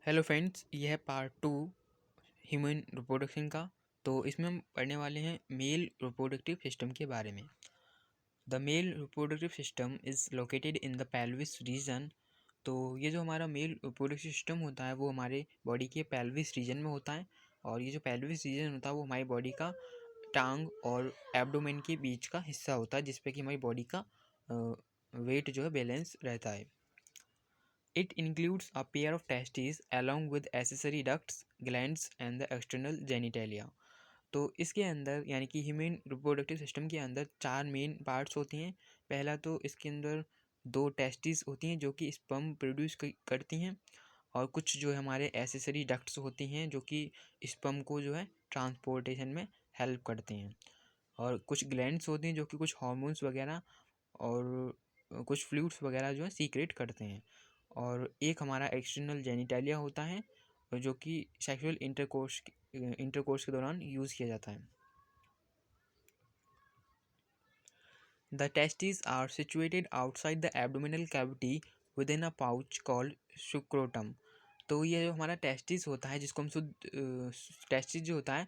Hello friends, ये है part 2 human reproduction का। तो इसमें हम पढ़ने वाले हैं मेल रिप्रोडक्टिव सिस्टम के बारे में। The male reproductive system is located in the pelvis region. तो ये जो हमारा मेल रिप्रोडक्टिव सिस्टम होता है वो हमारे बॉडी के पेल्विस रीजन में होता है। और ये जो पेल्विस रीजन होता है वो हमारी बॉडी का टांग और एब्डोमेन के बीच का हिस्सा होता है, जिसपे कि हमारी बॉडी का वेट जो है बैलेंस रहता है। It includes a pair of testes along with accessory ducts, glands and the external genitalia। तो इसके अंदर यानी कि ह्यूमन रिप्रोडक्टिव सिस्टम के अंदर चार मेन पार्ट्स होती हैं। पहला तो इसके अंदर दो टेस्टिस होती हैं जो कि स्पर्म प्रोड्यूस करती हैं, और कुछ जो है हमारे एसेसरी डक्ट्स होती हैं जो कि स्पर्म को जो है ट्रांसपोर्टेशन में हेल्प करते हैं, और कुछ ग्लैंड्स होती हैं जो कि कुछ हार्मोन्स वगैरह और कुछ फ्लूइड्स वगैरह जो है सीक्रेट करते हैं। और एक हमारा एक्सटर्नल जेनिटालिया होता है जो कि सेक्सुअल इंटरकोर्स के दौरान यूज़ किया जाता है। The testis are situated outside the abdominal cavity within a pouch called scrotum. तो ये जो हमारा टेस्टिस होता है, जिसको हम शुद्ध टेस्टिस जो होता है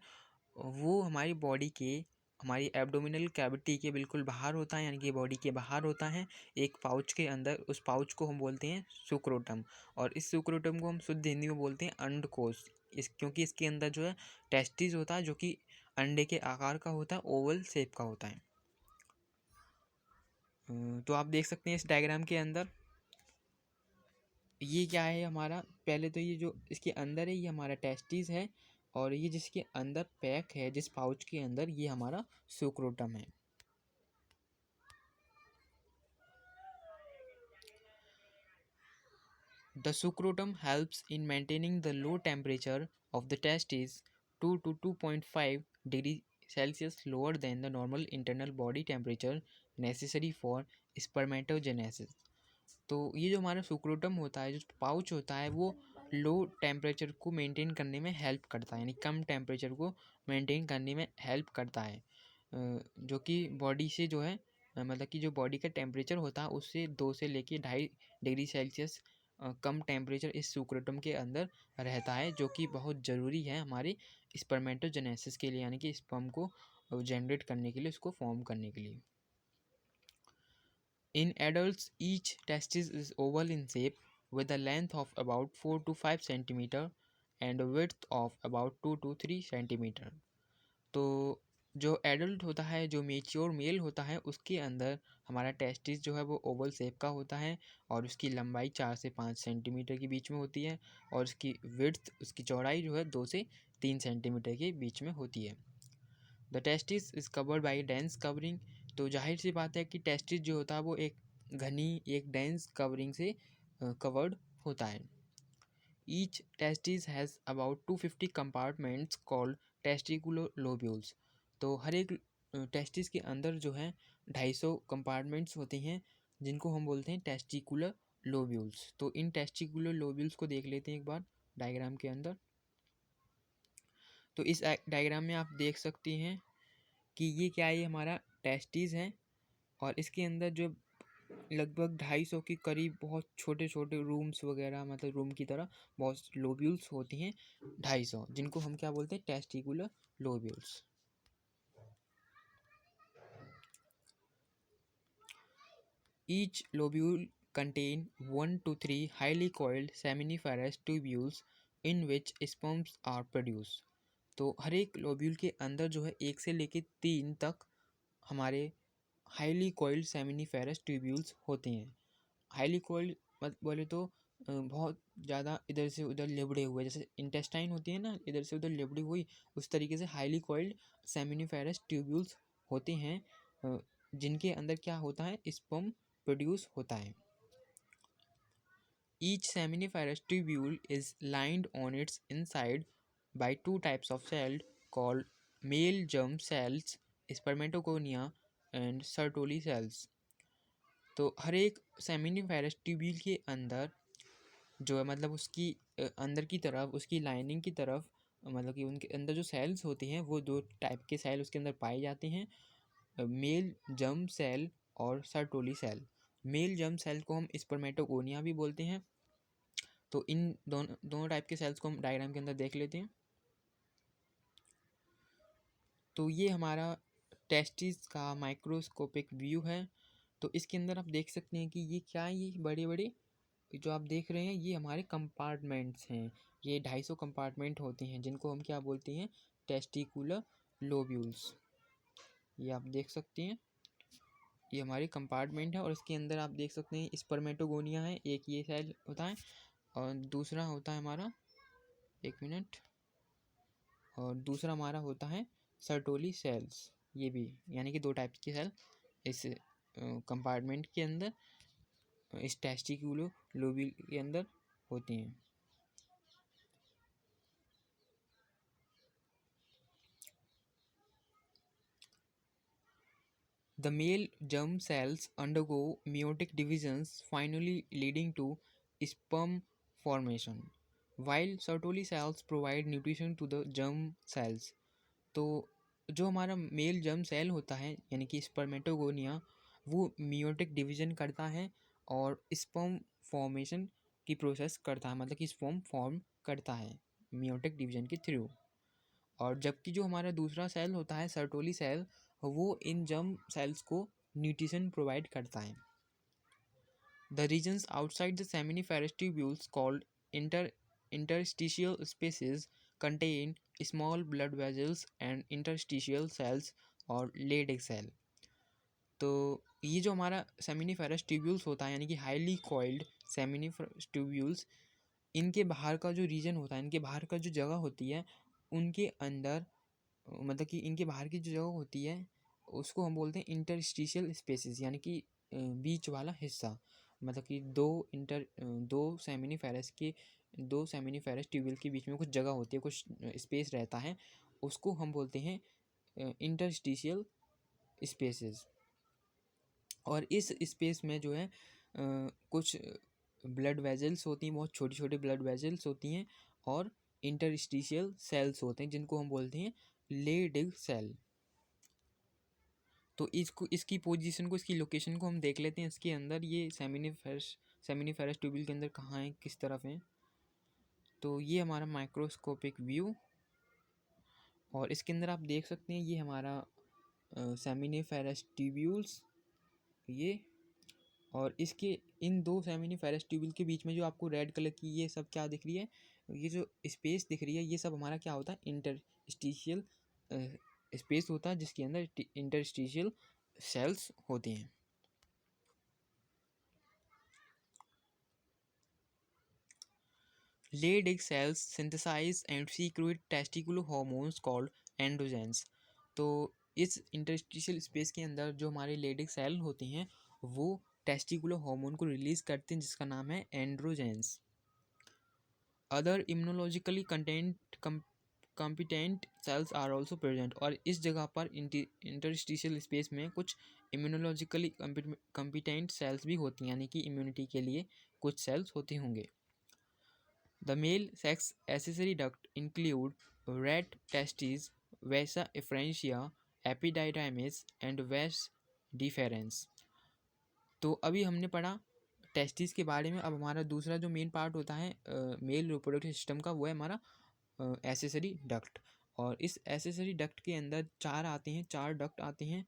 वो हमारी बॉडी के हमारी एब्डोमिनल कैविटी के बिल्कुल बाहर होता है, यानी कि बॉडी के बाहर होता है एक पाउच के अंदर। उस पाउच को हम बोलते हैं सुक्रोटम, और इस सुक्रोटम को हम शुद्ध हिंदी में बोलते हैं अंडकोश। क्योंकि इसके अंदर जो है टेस्टिस होता है जो कि अंडे के आकार का होता है, ओवल शेप का होता है। तो आप देख सकते हैं इस डायग्राम के अंदर ये क्या है हमारा। पहले तो ये जो इसके अंदर है ये हमारा टेस्टिस है, और ये जिसके अंदर पैक है जिस पाउच के अंदर ये हमारा सुक्रोटम है। The sucrotum helps in maintaining the low temperature of the testes 2 to 2.5 degree Celsius lower than the normal internal body temperature necessary for spermatogenesis। तो ये जो हमारा सुक्रोटम होता है, जो पाउच होता है, वो लो टेम्परेचर को मेंटेन करने में हेल्प करता है, यानी कम टेम्परेचर को मेंटेन करने में हेल्प करता है, जो कि बॉडी से जो है मतलब कि जो बॉडी का टेम्परेचर होता है उससे 2 से लेके 2.5 डिग्री सेल्सियस कम टेम्परेचर इस सुक्रोटम के अंदर रहता है, जो कि बहुत ज़रूरी है हमारे स्पर्मेटोजेनेसिस के लिए, यानी कि स्पर्म को जनरेट करने के लिए, उसको फॉर्म करने के लिए। In adults, each testis is oval in shape with a length of about 4 to 5 centimeter and a width of about 2 to 3 centimeter। तो जो एडल्ट होता है, जो मेच्योर मेल होता है, उसके अंदर हमारा टेस्टिस जो है वो ओवल शेप का होता है, और उसकी लंबाई 4 से 5 सेंटीमीटर के बीच में होती है, और उसकी विड्थ, उसकी चौड़ाई जो है 2 से 3 सेंटीमीटर के बीच में होती है। The testis is covered by dense covering. तो जाहिर सी बात है कि टेस्टिस जो होता है वो एक घनी, एक डेंस कवरिंग से कवर्ड होता है। Each testis has about 250 compartments called testicular lobules. तो हर एक टेस्टिस के अंदर जो है 250 कंपार्टमेंट्स होते हैं जिनको हम बोलते हैं टेस्टिकुलर लोब्यूल्स। तो इन टेस्टिकुलर लोब्यूल्स को देख लेते हैं एक बार डायग्राम के अंदर। तो इस डायग्राम में आप देख सकते हैं कि ये क्या है, ये हमारा टेस्टिस है, और इसके अंदर जो लगभग 250 के करीब बहुत छोटे छोटे रूम्स वगैरह, मतलब रूम की तरह बहुत लोब्यूल्स होती हैं 250, जिनको हम क्या बोलते हैं, testicular lobules. Each lobule contain 1 to 3 highly coiled seminiferous tubules in which sperms are produced। तो हर एक लोब्यूल के अंदर जो है 1 से लेके 3 तक हमारे हाईली कोइल्ड सेमिनिफेरस ट्यूब्यूल्स होते हैं। हाईली कोइल्ड मत बोले तो बहुत ज़्यादा इधर से उधर लिबड़े हुए, जैसे इंटेस्टाइन होती है ना, इधर से उधर लिबड़ी हुई, उस तरीके से हाईली कोइल्ड सेमिनिफेरस ट्यूब्यूल्स होते हैं, जिनके अंदर क्या होता है, स्पर्म प्रोड्यूस होता है। Each seminiferous tubule is lined on its inside by two types of cells called male germ cells, spermatogonia and Sertoli cells। तो हर एक सेमिनिफेरस ट्यूब्यूल के अंदर जो है, मतलब उसकी अंदर की तरफ, उसकी लाइनिंग की तरफ, मतलब कि उनके अंदर जो सेल्स होती हैं वो दो टाइप के सेल उसके अंदर पाए जाते हैं, मेल जर्म सेल और Sertoli cell. Male germ cell को हम स्पर्मेटोगोनिया भी बोलते हैं। तो इन दोनों टाइप के सेल्स को हम डायग्राम के अंदर देख लेते हैं। तो ये हमारा टेस्टिस का माइक्रोस्कोपिक व्यू है। तो इसके अंदर आप देख सकते हैं कि ये क्या है, ये बड़े बड़े जो आप देख रहे हैं ये हमारे कंपार्टमेंट्स हैं। ये 250 कंपार्टमेंट होते हैं जिनको हम क्या बोलते हैं, टेस्टिकुलर लोब्यूल्स। ये आप देख सकते हैं, ये हमारी कंपार्टमेंट है और इसके अंदर आप देख सकते हैं स्पर्मेटोगोनिया है, एक ये सेल होता है और दूसरा होता है हमारा, एक मिनट, और दूसरा हमारा होता है सर्टोली सेल्स। ये भी यानी कि 2 टाइप के सेल इस कंपार्टमेंट के अंदर, इस टेस्टिकुलर लोब्यूल के अंदर होती हैं। The male germ cells undergo meiotic divisions, finally leading to sperm formation, while Sertoli cells provide nutrition to the germ cells. तो जो हमारा मेल जर्म सेल होता है यानी कि स्पर्मेटोगोनिया, वो मियोटिक डिवीजन करता है और स्पर्म फॉर्मेशन की प्रोसेस करता है, मतलब कि स्पर्म फॉर्म करता है मियोटिक डिवीजन के थ्रू। और जबकि जो हमारा दूसरा सेल होता है सर्टोली सेल, वो इन जर्म सेल्स को न्यूट्रिशन प्रोवाइड करता है। The regions outside the seminiferous tubules called interstitial spaces contain small blood vessels and interstitial cells और Leydig cell। तो ये जो हमारा सेमिनिफेरस ट्यूब्यूल्स होता है यानी कि हाईली कॉइल्ड सेमिनिफेरस ट्यूब्यूल्स, इनके बाहर का जो रीजन होता है, इनके बाहर का जो जगह होती है, उनके अंदर मतलब कि इनके बाहर की जो जगह होती है उसको हम बोलते हैं इंटरस्टिशियल स्पेसेस, यानी कि बीच वाला हिस्सा। मतलब कि दो सेमिनिफेरस ट्यूब्यूल के बीच में कुछ जगह होती है, कुछ स्पेस रहता है, उसको हम बोलते हैं इंटरस्टिशियल स्पेसेस। और इस स्पेस में जो है कुछ ब्लड वेजल्स होती हैं, बहुत छोटी छोटी ब्लड वेजल्स होती हैं और इंटरस्टिशियल सेल्स होते हैं जिनको हम बोलते हैं लेडिग सेल। तो इसकी पोजीशन को, इसकी लोकेशन को हम देख लेते हैं। इसके अंदर ये सेमिनिफेरस ट्यूब्यूल के अंदर कहाँ है, किस तरफ है। तो ये हमारा माइक्रोस्कोपिक व्यू, और इसके अंदर आप देख सकते हैं ये हमारा सेमिनिफेरस ट्यूब्यूल्स ये, और इसके इन दो सेमिनिफेरस ट्यूब्यूल के बीच में जो आपको रेड कलर की ये सब क्या दिख रही है, ये जो स्पेस दिख रही है, ये सब हमारा क्या होता है, इंटरस्टिशियल स्पेस होता है जिसके अंदर इंटरस्टिशियल सेल्स होते हैं। Leydig cells synthesize and secrete testicular hormones called androgens। तो इस इंटरस्टिशियल स्पेस के अंदर जो हमारे लेडिक सेल होती हैं वो टेस्टिकुलर हार्मोन को रिलीज करते हैं जिसका नाम है androgens. Other immunologically competent cells are also present. और इस जगह पर इंटरस्टिशियल स्पेस में कुछ इम्यूनोलॉजिकली कंपिटेंट सेल्स भी होती हैं, यानी कि इम्यूनिटी के लिए कुछ सेल्स होते होंगे। The male sex accessory duct include rat testes, vasa efferentia, epididymis and vas deferens। तो अभी हमने पढ़ा टेस्टिस के बारे में। अब हमारा दूसरा जो मेन पार्ट होता है मेल रिप्रोडक्टिव सिस्टम का, वो है हमारा एसेसरी डक्ट। और इस एसेसरी डक्ट के अंदर चार डक्ट आते हैं,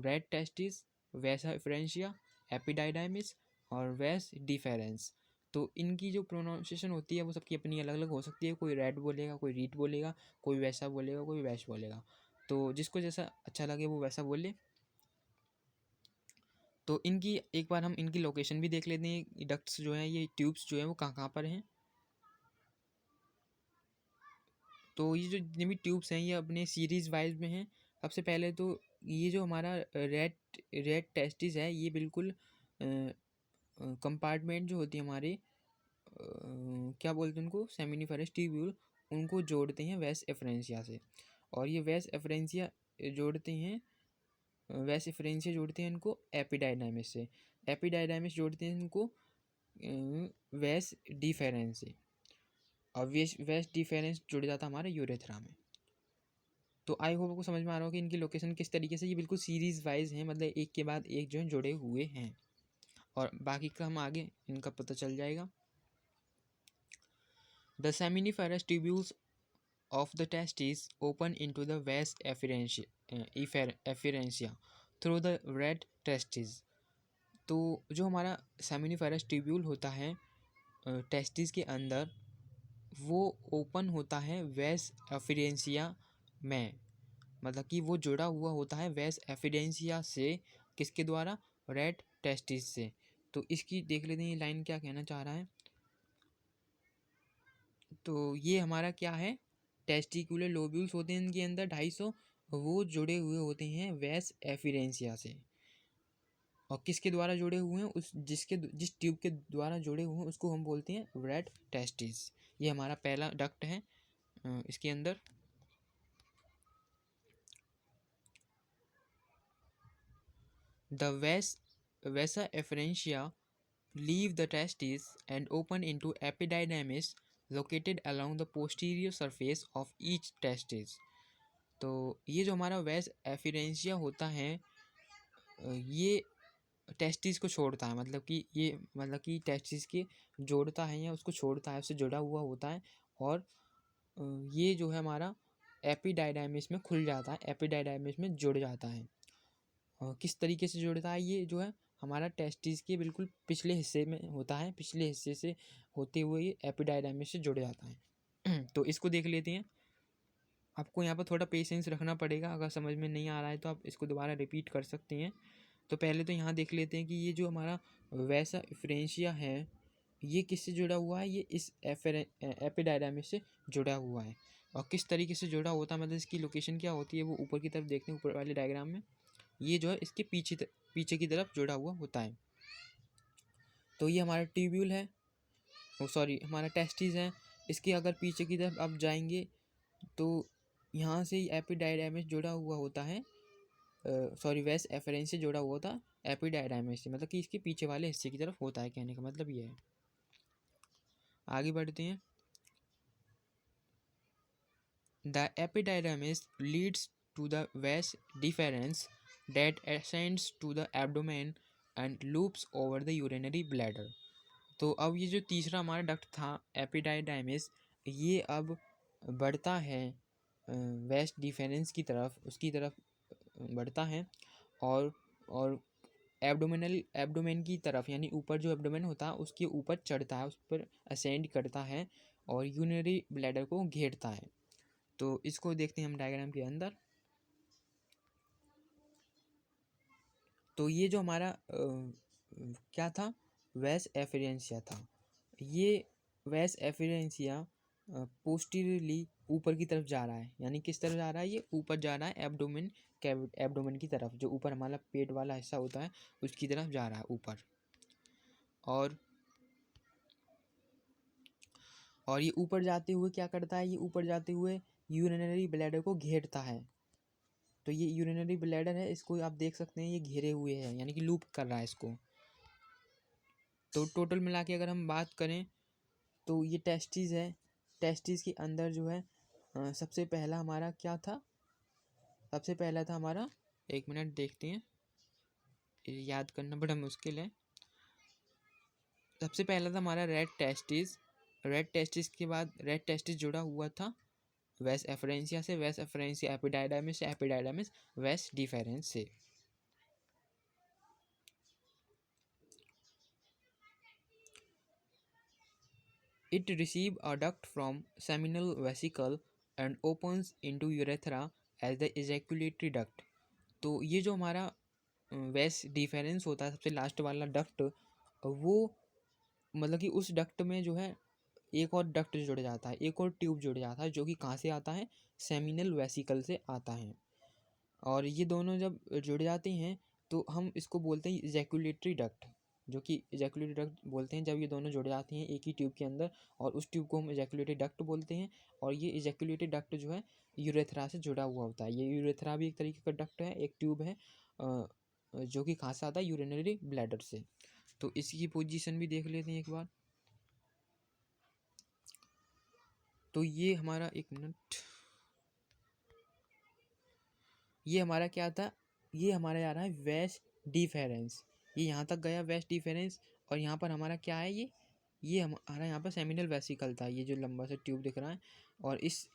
रेड टेस्टिस, वैसा एफरेंशिया, एपिडाइडाइमिस और वैस डिफेरेंस। तो इनकी जो प्रोनाउंसिएशन होती है वो सबकी अपनी अलग अलग हो सकती है, कोई रेड बोलेगा, कोई रीट बोलेगा, कोई वैसा बोलेगा, कोई वैश बोलेगा। तो जिसको जैसा अच्छा लगे वो वैसा बोले। तो इनकी एक बार हम इनकी लोकेशन भी देख लेते हैं, डक्ट्स जो हैं, ये ट्यूब्स जो हैं वो कहाँ कहाँ पर हैं। तो ये जो जितने भी ट्यूब्स हैं ये अपने सीरीज़ वाइज में हैं। सबसे पहले तो ये जो हमारा रेड टेस्टिस है, ये बिल्कुल कंपार्टमेंट जो होती है हमारे क्या बोलते हैं उनको, सेमिनिफेरस ट्यूब्यूल, उनको जोड़ते हैं वैस एफरेंशिया से। और ये वैस एफरेंशिया जोड़ते हैं इनको एपिडाइडाइमिस से। एपिडाइडाइमिस जोड़ते हैं इनको वैस डिफेरेंस से। और वैस डिफेरेंस जुड़ जाता है हमारे यूरेथ्रा में। तो आई होप आपको समझ में आ रहा हो कि इनकी लोकेशन किस तरीके से, ये बिल्कुल सीरीज वाइज हैं, मतलब एक के बाद एक जो है जुड़े हुए हैं। और बाकी का हम आगे इनका पता चल जाएगा। The seminiferous tubules of the testes open into the vas efferentia through the red testes. तो जो हमारा सेमिनिफेरस ट्यूब्यूल होता है टेस्टिस के अंदर, वो ओपन होता है वेस एफिडेंसिया में, मतलब कि वो जुड़ा हुआ होता है वेस एफिडेंसिया से, किसके द्वारा? रेड टेस्टिस से। तो इसकी देख लेते हैं ये लाइन क्या कहना चाह रहा है। तो ये हमारा क्या है, टेस्टिकुलर लोब्यूल्स होते हैं इनके अंदर 250, वो जुड़े हुए होते हैं वेस एफिडेंसिया से। और किसके द्वारा जुड़े हुए हैं? जिस ट्यूब के द्वारा जुड़े हुए हैं उसको हम बोलते हैं रेड टेस्टिस। ये हमारा पहला डक्ट है इसके अंदर। द वैसा efferentia leave the testes and open into epididymis located along the posterior surface of each testis. तो ये जो हमारा वेस एफिडेंशिया होता है ये टेस्टिस को छोड़ता है, मतलब कि टेस्टिस के जोड़ता है या उसको छोड़ता है, उससे जुड़ा हुआ होता है। और ये जो है हमारा एपिडाइडाइमिस में खुल जाता है, एपिडाइडाइमिस में जुड़ जाता है। किस तरीके से जुड़ता है? ये जो है हमारा टेस्टिस के बिल्कुल पिछले हिस्से में होता है, पिछले हिस्से से होते हुए ये एपिडाइडाइमिस से जुड़ जाता है। तो इसको देख लेते हैं। आपको यहाँ पर थोड़ा पेशेंस रखना पड़ेगा, अगर समझ में नहीं आ रहा है तो आप इसको दोबारा रिपीट कर सकते हैं। तो पहले तो यहाँ देख लेते हैं कि ये जो हमारा वैसा एफरेंशिया है ये किससे जुड़ा हुआ है? ये इस एपिडाइडाइमिस से जुड़ा हुआ है। और किस तरीके से जुड़ा होता है, मतलब इसकी लोकेशन क्या होती है, वो ऊपर की तरफ देखते हैं, ऊपर वाले डायग्राम में। ये जो है इसके पीछे की तरफ जुड़ा हुआ होता है। तो ये हमारा ट्यूब्यूल है, हमारा टेस्टिस है। इसके अगर पीछे की तरफ आप जाएंगे तो यहाँ से एपिडाइडाइमिस जुड़ा हुआ होता है, वेस एफरेंस से जुड़ा हुआ होता है एपिडाइडाइमिस से, मतलब कि इसके पीछे वाले हिस्से की तरफ होता है, कहने का मतलब ये है। आगे बढ़ते हैं। द एपिडाइडाइमिस लीड्स टू द वेस difference that ascends to the abdomen and loops over the urinary bladder. तो अब ये जो तीसरा हमारा डक्ट था एपिडाइडाइमिस, ये अब बढ़ता है वेस्ट डिफरेंस की तरफ, उसकी तरफ बढ़ता है और एब्डोमेन की तरफ, यानी ऊपर जो एब्डोमेन होता है उसके ऊपर चढ़ता है, उस पर असेंड करता है और यूरिनरी ब्लैडर को घेरता है। तो इसको देखते हैं हम डायग्राम के अंदर। तो ये जो हमारा क्या था, वेस एफिडेंसिया था। ये वेस एफिडेंसिया पोस्टीरियरली ऊपर की तरफ जा रहा है, यानी किस तरफ जा रहा है? ये ऊपर जा रहा है, एब्डोमेन की तरफ, जो ऊपर हमारा पेट वाला हिस्सा होता है उसकी तरफ जा रहा है ऊपर। और ये ऊपर जाते हुए क्या करता है? ये ऊपर जाते हुए यूरिनरी ब्लैडर को घेरता है। तो ये यूरिनरी ब्लैडर है, इसको आप देख सकते हैं, ये घेरे हुए है, यानी कि लूप कर रहा है इसको। तो टोटल मिला के अगर हम बात करें तो ये टेस्टिस है। टेस्टिस के अंदर जो है सबसे पहला हमारा क्या था? सबसे पहला था हमारा, एक मिनट देखते हैं, याद करना बड़ा मुश्किल है। सबसे पहला था हमारा रेड टेस्टिस। रेड टेस्टिस के बाद रेड टेस्टिस जुड़ा हुआ था वेस एफरेंसिया से, वेस एफरेंसिया एपिडाइडाइमिस से, एपिडाइडाइमिस वेस डिफरेंस से। It receives a duct from seminal vesicle and opens into urethra as the ejaculatory duct. तो ये जो हमारा वेस डिफरेंस होता है, सबसे लास्ट वाला डक्ट, वो मतलब कि उस डक्ट में जो है एक और डक्ट जुड़ जाता है, एक और ट्यूब जुड़ जाता है, जो कि कहाँ से आता है? सेमिनल वेसिकल से आता है। और ये दोनों जब जुड़ जाते हैं तो हम इसको बोलते हैं इजैकुलेटरी डक्ट, जो कि इजैकुलेटरी डक्ट बोलते हैं जब ये दोनों जुड़ जाते हैं एक ही ट्यूब के अंदर, और उस ट्यूब को हम इजैकुलेटरी डक्ट बोलते हैं। और ये इजैकुलेटरी डक्ट जो है यूरेथ्रा से जुड़ा हुआ होता है। ये यूरेथ्रा भी एक तरीके का डक्ट है, एक ट्यूब है जो कि कहाँ से आता है? यूरिनरी ब्लैडर से। तो इसकी पोजीशन भी देख लेते हैं एक बार। तो ये हमारा, एक मिनट, ये हमारा क्या था? ये हमारा आ रहा है वेस्ट डिफरेंस। ये यहाँ तक गया वेस्ट डिफरेंस, और यहाँ पर हमारा क्या है? ये हमारा यहाँ पर सेमिनल वेसिकल था, ये जो लंबा सा ट्यूब दिख रहा है, और इस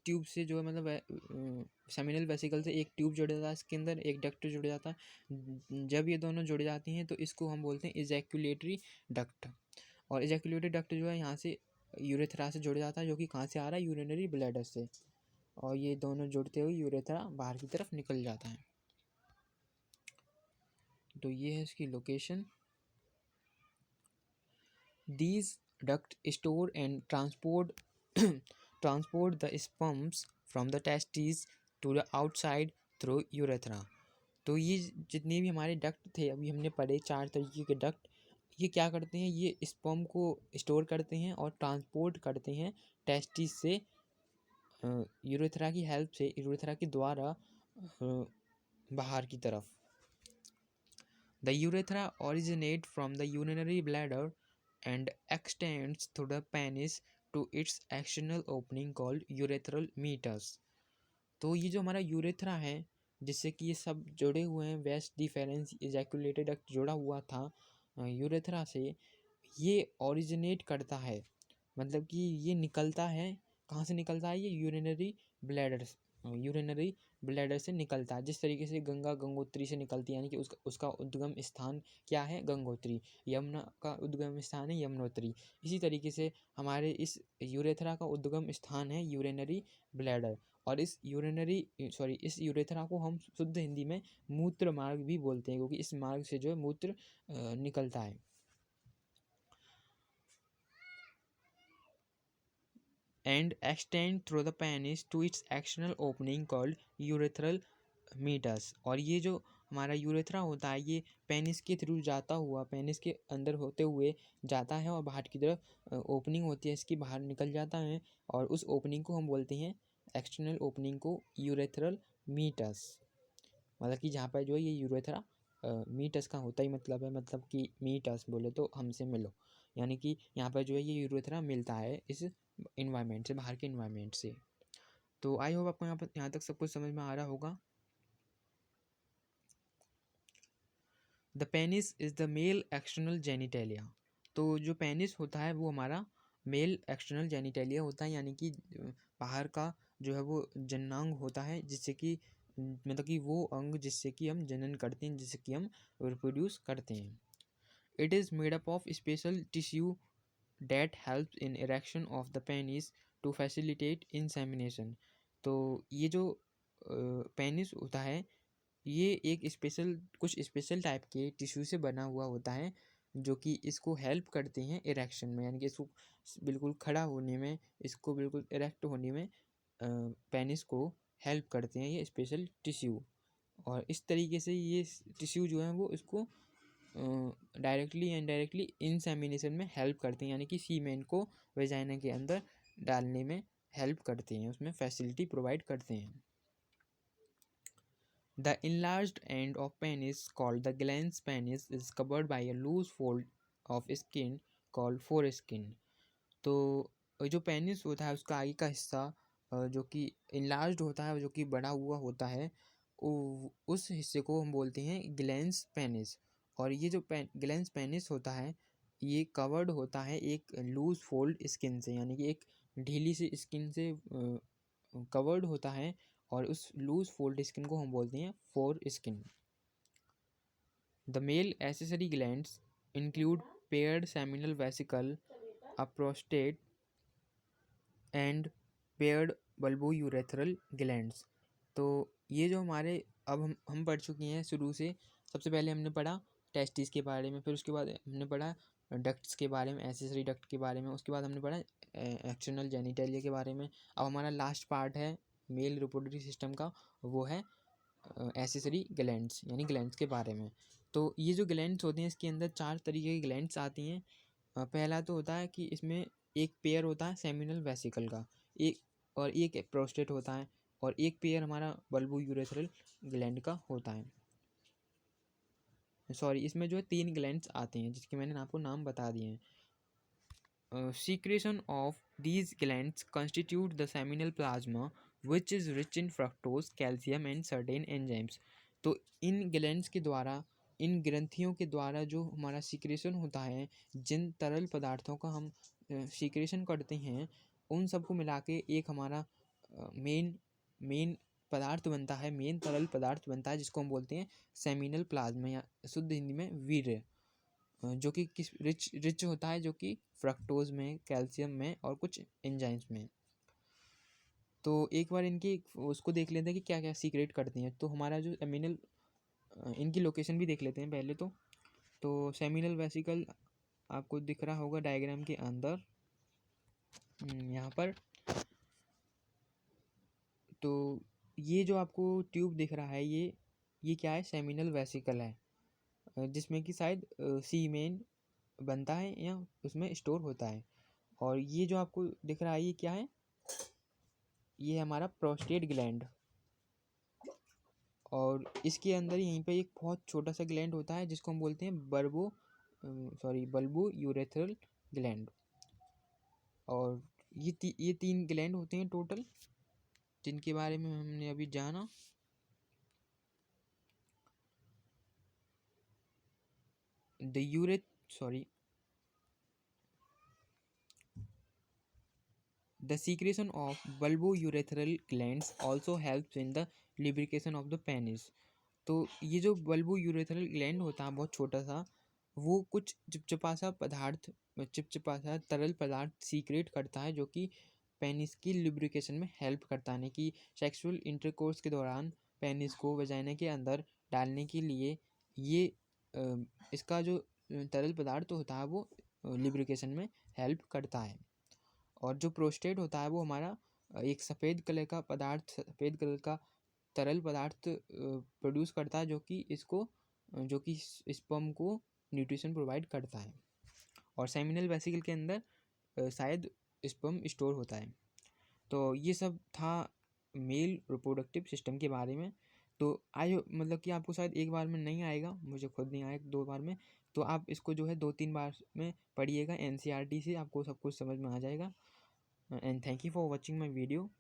ट्यूब से जो है मतलब सेमिनल वेसिकल से एक ट्यूब जुड़ जाता है, इसके अंदर एक डक्ट जुड़ जाता है। जब ये दोनों जुड़ जाती हैं तो इसको हम बोलते हैं इजैक्यूलेटरी डक्ट। और इजैक्यूलेटरी डक्ट जो है यहाँ से यूरेथ्रा से जुड़ जाता है, जो कि कहाँ से आ रहा है, यूरिनरी ब्लैडर से, और ये दोनों जुड़ते हुए यूरेथ्रा बाहर की तरफ निकल जाता है। तो ये है इसकी location. These ducts store and transport the sperms from the testes to the outside through urethra। तो ये जितने भी हमारे डक्ट थे अभी हमने पढ़े 4 तरीके के डक्ट, ये क्या करते हैं, ये स्पर्म को स्टोर करते हैं और ट्रांसपोर्ट करते हैं टेस्टिस से यूरेथ्रा की हेल्प से, यूरेथ्रा के द्वारा बाहर की तरफ। The urethra originate from the urinary bladder and extends through the penis to its external opening called urethral meatus। तो ये जो हमारा यूरेथ्रा है जिससे कि ये सब जुड़े हुए हैं, वेस्ट डिफरेंस इजैकुलेटेड डक्ट जुड़ा हुआ था यूरेथ्रा से, ये ओरिजिनेट करता है, मतलब कि ये निकलता है, कहाँ से निकलता है, ये यूरिनरी ब्लैडर से निकलता है। जिस तरीके से गंगा गंगोत्री से निकलती है, यानी कि उसका उद्गम स्थान क्या है, गंगोत्री। यमुना का उद्गम स्थान है यमुनोत्री। इसी तरीके से हमारे इस यूरेथ्रा का उद्गम स्थान है यूरिनरी ब्लैडर। और इस यूरेथ्रा को हम शुद्ध हिंदी में मूत्र मार्ग भी बोलते हैं, क्योंकि इस मार्ग से जो है मूत्र निकलता है। And extend through the penis to its external opening called urethral meatus। और ये जो हमारा यूरेथ्रा होता है ये पेनिस के थ्रू जाता हुआ, पेनिस के अंदर होते हुए जाता है और बाहर की तरफ ओपनिंग होती है इसकी, बाहर निकल जाता है, और उस ओपनिंग को हम बोलते हैं, एक्सटर्नल ओपनिंग को, यूरेथ्रल मीटस। मतलब कि जहाँ पर जो है ये यूरेथ्रा मीटस का होता ही मतलब है, मतलब कि मीटस बोले तो हमसे मिलो, यानी कि यहाँ पर जो है ये यूरेथ्रा मिलता है इस इन्वायरमेंट से, बाहर के इन्वायरमेंट से। तो आई होप आपको यहाँ तक सब कुछ समझ में आ रहा होगा। The penis is the male external genitalia. तो जो पेनिस होता है वो हमारा मेल एक्सटर्नल जेनिटेलिया होता है, यानी कि बाहर का जो है वो जननांग होता है, जिससे कि मतलब कि वो अंग जिससे कि हम जनन करते हैं, जिससे कि हम रिप्रोड्यूस करते हैं। It is made up of special tissue that helps in erection of the penis to facilitate insemination। तो ये जो पेनिस होता है ये एक कुछ स्पेशल टाइप के टिश्यू से बना हुआ होता है, जो कि इसको हेल्प करते हैं इरेक्शन में, यानी कि इसको बिल्कुल खड़ा होने में, इसको बिल्कुल इरेक्ट होने में पेनिस को हेल्प करते हैं ये स्पेशल टिश्यू। और इस तरीके से ये टिश्यू जो है वो इसको डायरेक्टली एंड इनडायरेक्टली इंसेमिनेशन में हेल्प करते हैं, यानी कि सीमेन को वेजाइना के अंदर डालने में हेल्प करते हैं, उसमें फैसिलिटी प्रोवाइड करते हैं। The enlarged end of penis called the glans penis is covered by a loose fold of skin called foreskin। तो जो पेनिस होता है उसका आगे का हिस्सा जो कि enlarged होता है, जो कि बड़ा हुआ होता है, उस हिस्से को हम बोलते हैं ग्लैंस पेनिस। और ये जो ग्लैंस पेनिस होता है ये कवर्ड होता है एक लूज फोल्ड स्किन से, यानी कि एक ढीली सी स्किन से कवर्ड होता है, और उस लूज फोल्ड स्किन को हम बोलते हैं four skin. The male accessory glands include paired seminal vesicle, a prostate and paired bulbourethral glands. तो ये जो हमारे अब हम पढ़ चुके हैं शुरू से। सबसे पहले हमने पढ़ा टेस्टिस के बारे में, फिर उसके बाद हमने पढ़ा डक्ट्स के बारे में, एसेसरी डक्ट के बारे में, उसके बाद हमने पढ़ा एक्सटर्नल जेनिटेलिया के बारे में। अब हमारा लास्ट पार्ट है मेल रिप्रोडक्टिव सिस्टम का, वो है एसेसरी ग्लैंड्स, यानी ग्लैंड्स के बारे में। तो ये जो ग्लैंड्स होती हैं इसके अंदर 4 तरीके की ग्लैंड्स आती हैं। पहला तो होता है कि इसमें एक पेयर होता है सेमिनल वेसिकल का, एक प्रोस्टेट होता है, और एक पेयर हमारा बल्बोयूरेथ्रल ग्लैंड का होता है। सॉरी, इसमें जो है 3 ग्लैंड्स आते हैं जिसके मैंने आपको नाम बता दिए हैं। Secretion of these glands constitute the seminal plasma which is rich in fructose, calcium and certain enzymes। तो इन ग्लैंड्स के द्वारा इन ग्रंथियों के द्वारा जो हमारा सीक्रेशन होता है, जिन तरल पदार्थों का हम सीक्रेशन करते हैं, उन सबको मिला के एक हमारा मेन पदार्थ बनता है, मेन तरल पदार्थ बनता है, जिसको हम बोलते हैं सेमिनल प्लाज्मा या शुद्ध हिंदी में वीर्य, जो कि किस रिच होता है, जो कि फ्रक्टोज में, कैल्शियम में और कुछ एंजाइम्स में। तो एक बार इनकी उसको देख लेते हैं कि क्या क्या सीक्रेट करती हैं। तो हमारा जो सेमिनल, इनकी लोकेशन भी देख लेते हैं पहले तो सेमिनल वेसिकल आपको दिख रहा होगा डायग्राम के अंदर, यहाँ पर। तो ये जो आपको ट्यूब दिख रहा है, ये क्या है, सेमिनल वेसिकल है, जिसमें कि शायद सीमेन बनता है या उसमें स्टोर होता है। और ये जो आपको दिख रहा है, ये क्या है, ये हमारा प्रोस्टेट ग्लैंड। और इसके अंदर यहीं पे एक बहुत छोटा सा ग्लैंड होता है, जिसको हम बोलते हैं बल्बो यूरेथ्रल ग्लैंड। और ये 3 ग्लैंड होते हैं टोटल, जिनके बारे में हमने अभी जाना। The secretion of bulbourethral glands also helps in the lubrication of the penis. तो ये जो बल्बोयूरेथ्रल ग्लैंड होता है बहुत छोटा सा, वो कुछ चिपचिपा सा तरल पदार्थ सीक्रेट करता है, जो कि पेनिस की लुब्रिकेशन में हेल्प करता है, कि सेक्सुअल इंटरकोर्स के दौरान पेनिस को वजाइना के अंदर डालने के लिए ये इसका जो तरल पदार्थ होता है वो लुब्रिकेशन में हेल्प करता है। और जो प्रोस्टेट होता है वो हमारा एक सफ़ेद कलर का तरल पदार्थ प्रोड्यूस करता है, जो कि स्पर्म को न्यूट्रिशन प्रोवाइड करता है। और सेमिनल वेसिकल के अंदर शायद स्पर्म स्टोर होता है। तो ये सब था मेल रिप्रोडक्टिव सिस्टम के बारे में। तो मतलब कि आपको शायद एक बार में नहीं आएगा, मुझे खुद नहीं आया 2 बार में। तो आप इसको जो है 2-3 बार में पढ़िएगा, NCERT से आपको सब कुछ समझ में आ जाएगा। And thank you for watching my video.